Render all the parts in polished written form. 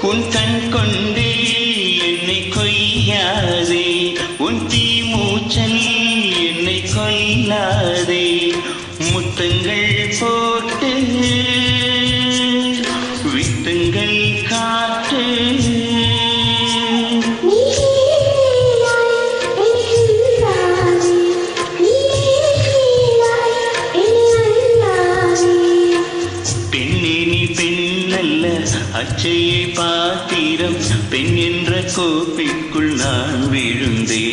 உன் கண் கொண்டே என்னை கொய்யாதே, உன் தீ மூச்சல் என்னை கொல்லாதே, முத்தங்கள் போட்டு வித்தங்கள் காட்டு. பெண்ணே நீ பெண்ணல்ல, அச்சையை பாத்திரம், பெண் என்ற கோப்பைக்குள் நான் விழுந்தே,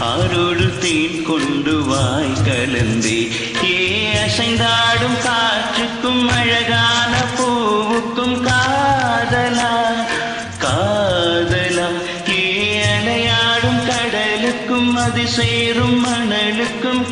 ஆரோடு தேன் கொண்டு வாய் கலந்தே. ஏ அசைந்தாடும் காற்றுக்கும் அழகான பூவுக்கும் காதலா காதலா, ஏ அலையாடும் கடலுக்கும் அது சேரும் மணலுக்கும்